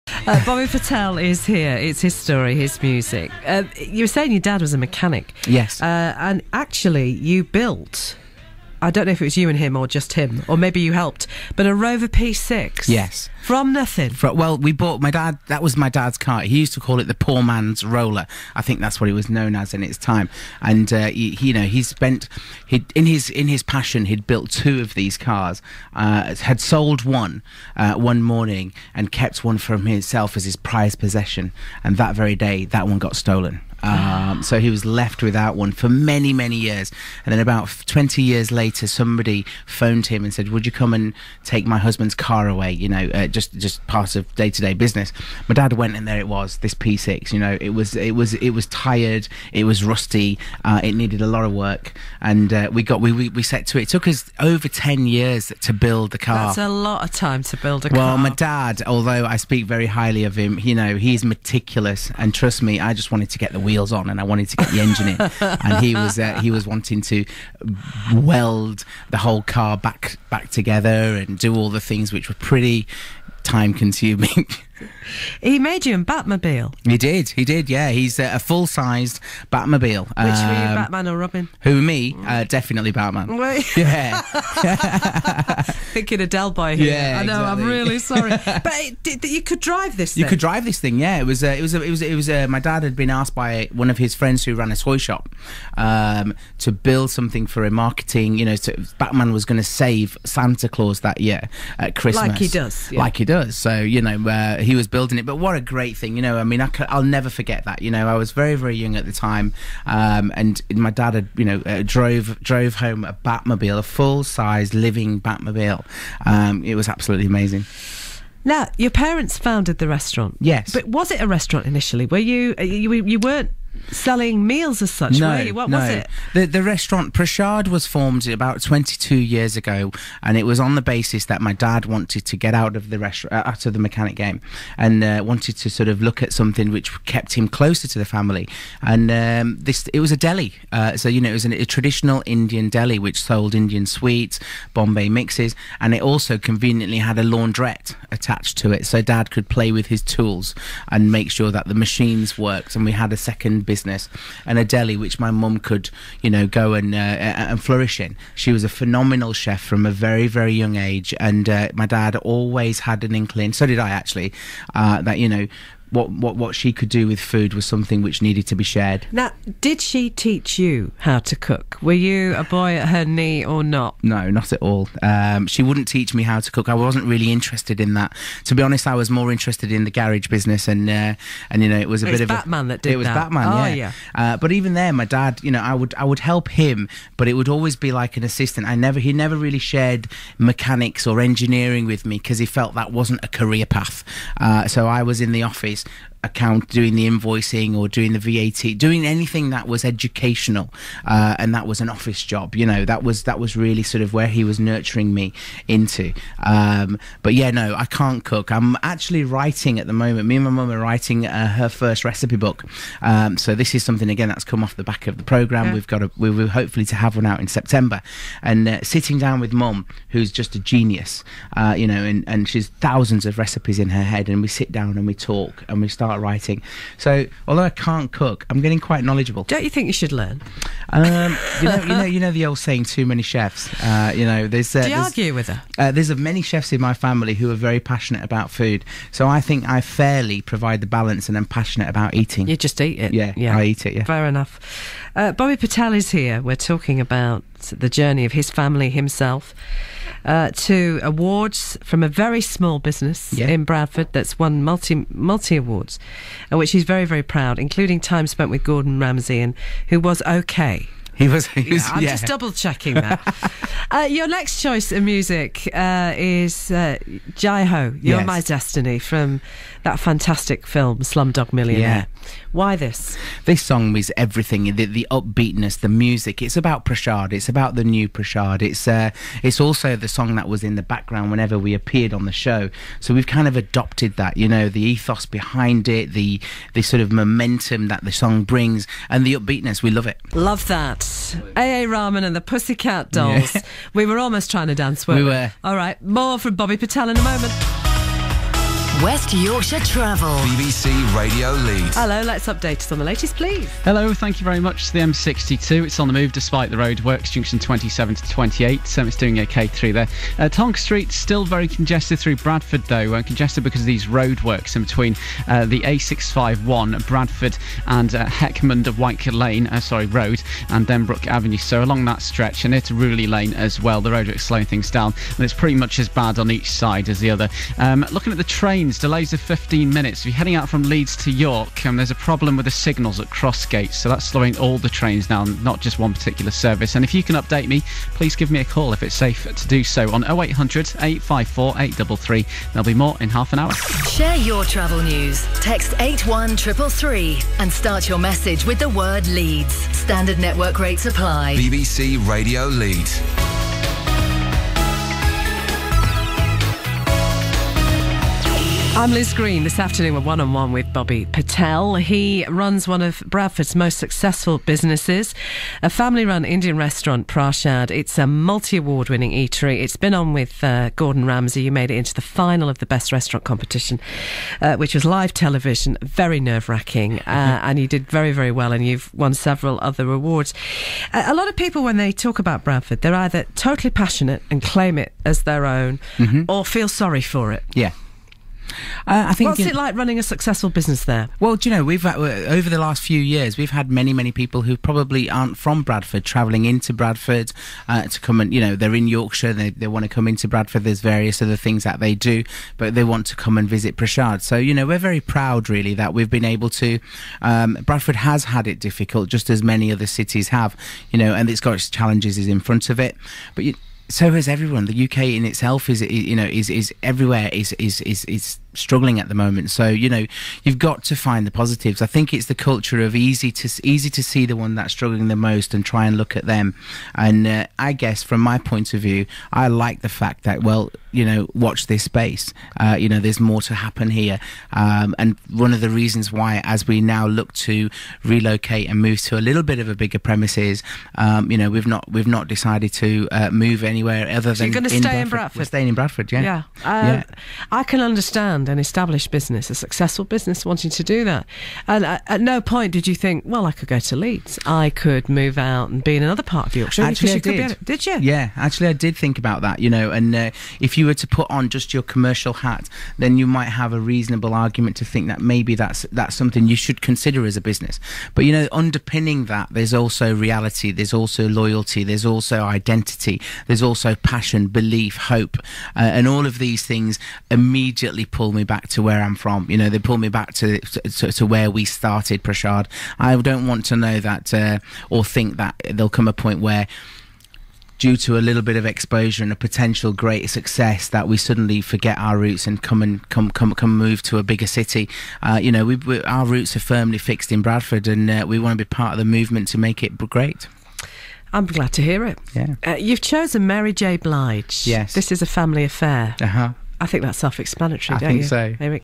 Bobby Patel is here. It's his story, his music. You were saying your dad was a mechanic. Yes. And actually, you built, I don't know if it was you and him or just him, or maybe you helped, but a Rover P6. Yes. From nothing. Well, we bought my dad. That was my dad's car. He used to call it the poor man's roller. I think that's what it was known as in its time. And in his passion, he'd built two of these cars. Had sold one morning and kept one for himself as his prized possession. And that very day, that one got stolen. So he was left without one for many, many years. And then about 20 years later, somebody phoned him and said, would you come and take my husband's car away? You know, just part of day-to-day business. My dad went, and there it was, this P6. You know, it was tired, it was rusty, it needed a lot of work, and we set to it. It took us over 10 years to build the car. That's a lot of time to build a car. Well, my dad, although I speak very highly of him, you know, he's meticulous, and trust me, I just wanted to get the wheels on and I wanted to get the engine in, and he was wanting to weld the whole car back together and do all the things which were pretty time consuming. He made you a Batmobile. He did, yeah. He's a full-sized Batmobile. Which were you, Batman or Robin? Who, me? Definitely Batman. Wait. Yeah. Thinking of Del Boy here. Yeah, I know, exactly. I'm really sorry. But you could drive this thing? You could drive this thing, yeah. It was my dad had been asked by one of his friends who ran a toy shop to build something for a marketing, you know, Batman was going to save Santa Claus that year at Christmas. Like he does. Yeah. Like he does. So, you know, he was building it, but what a great thing, you know. I mean, I'll never forget that. You know, I was very, very young at the time, and my dad had, you know, drove home a Batmobile, a full-size living Batmobile. It was absolutely amazing. Now, your parents founded the restaurant. Yes. But was it a restaurant initially? Were you weren't selling meals as such, were you? What was it? The restaurant Prashad was formed about 22 years ago, and it was on the basis that my dad wanted to get out of the restaurant, out of the mechanic game, and wanted to sort of look at something which kept him closer to the family. And it was a deli, so you know, it was a traditional Indian deli which sold Indian sweets, Bombay mixes, and it also conveniently had a laundrette attached to it, so Dad could play with his tools and make sure that the machines worked. And we had a second business and a deli which my mum could, you know, go and flourish in. She was a phenomenal chef from a very, very young age, and my dad always had an inkling, so did I actually, that, you know, what she could do with food was something which needed to be shared. Now, did she teach you how to cook? Were you a boy at her knee or not? No, not at all. She wouldn't teach me how to cook. I wasn't really interested in that. To be honest, I was more interested in the garage business, and you know, it was a bit of Batman that did that. It was Batman, yeah. But even there, my dad, you know, I would help him, but it would always be like an assistant. He never really shared mechanics or engineering with me because he felt that wasn't a career path. So I was in the office, doing the invoicing or doing the VAT, doing anything that was educational, and that was an office job. You know, that was really sort of where he was nurturing me into. But yeah, no, I can't cook. I'm actually writing at the moment. Me and my mum are writing her first recipe book. So this is something again that's come off the back of the program. Yeah. We will hopefully to have one out in September. And sitting down with Mum, who's just a genius, you know, and she's thousands of recipes in her head, and we sit down and we talk and we start writing. So although I can't cook, I'm getting quite knowledgeable. Don't you think you should learn? You know the old saying, too many chefs. You know, do you argue with her? There's many chefs in my family who are very passionate about food, so I think I fairly provide the balance, and I'm passionate about eating. You just eat it. Yeah, I eat it. Yeah, fair enough. Bobby Patel is here. We're talking about the journey of his family, himself, to awards from a very small business in Bradford that's won multi awards, which he's very, very proud, including time spent with Gordon Ramsay, and who was okay. He was. I'm just double checking that. Your next choice of music is Jai Ho, You're My Destiny, from that fantastic film Slumdog Millionaire. Yeah. Why this? This song is everything. The upbeatness, the music. It's about Prashad. It's about the new Prashad. It's also the song that was in the background whenever we appeared on the show. So we've kind of adopted that, you know, the ethos behind it, the sort of momentum that the song brings, and the upbeatness. We love it. Love that. A.A. Rahman and the Pussycat Dolls. Yeah. We were almost trying to dance, weren't we? We were. All right, more from Bobby Patel in a moment. West Yorkshire Travel. BBC Radio Leeds. Hello, let's update us on the latest, please. Hello, thank you very much. The M62, it's on the move despite the roadworks, junction 27 to 28, it's doing okay through there. Tonk Street, still very congested through Bradford though, congested because of these roadworks in between the A651, Bradford and Heckmond Road and Denbrook Avenue. So along that stretch and into Rewley Lane as well, the roadworks slowing things down, and it's pretty much as bad on each side as the other. Looking at the trains, delays of 15 minutes. If you're heading out from Leeds to York, there's a problem with the signals at Crossgates, so that's slowing all the trains down, not just one particular service. And if you can update me, please give me a call if it's safe to do so on 0800 854 833. There'll be more in half an hour. Share your travel news. Text 81333 and start your message with the word Leeds. Standard network rates apply. BBC Radio Leeds. I'm Liz Green. This afternoon we're one-on-one with Bobby Patel. He runs one of Bradford's most successful businesses, a family-run Indian restaurant, Prashad. It's a multi-award winning eatery. It's been on with Gordon Ramsay. You made it into the final of the Best Restaurant competition, which was live television, very nerve-wracking, and you did very, very well, and you've won several other awards. A lot of people, when they talk about Bradford, they're either totally passionate and claim it as their own, or feel sorry for it. Yeah. I think. What's it like running a successful business there? Well, do you know, we've over the last few years, we've had many people who probably aren't from Bradford travelling into Bradford to come and, they're in Yorkshire, they want to come into Bradford. There's various other things that they do, but they want to come and visit Prashad. So, we're very proud, really, that we've been able to. Bradford has had it difficult, just as many other cities have, and it's got its challenges in front of it, but so has everyone. The UK in itself is everywhere is struggling at the moment. So you've got to find the positives. I think it's the culture of easy to see the one that's struggling the most and try and look at them. And I guess from my point of view, I like the fact that watch this space. There's more to happen here. And one of the reasons why, as we now look to relocate and move to a little bit of a bigger premises, we've not decided to move anywhere other than. So you're going to stay in Bradford. We're staying in Bradford, yeah. Yeah. I can understand an established business, a successful business, wanting to do that. And at no point did you think, well, I could go to Leeds. I could move out and be in another part of Yorkshire. Actually, I did. Did you? Yeah, actually, I did think about that. And if you were to put on just your commercial hat, then you might have a reasonable argument to think that maybe that's something you should consider as a business. But underpinning that, there's also reality, there's also loyalty, there's also identity, there's also passion, belief, hope, and all of these things immediately pull me back to where I'm from. They pull me back to where we started Prashad. I don't want to know that or think that there'll come a point where, due to a little bit of exposure and a potential great success, that we suddenly forget our roots and come move to a bigger city. Our roots are firmly fixed in Bradford, and we want to be part of the movement to make it great. I'm glad to hear it. Yeah. You've chosen Mary J. Blige. Yes. This is a family affair. Uh-huh. I think that's self-explanatory, don't you? I think so.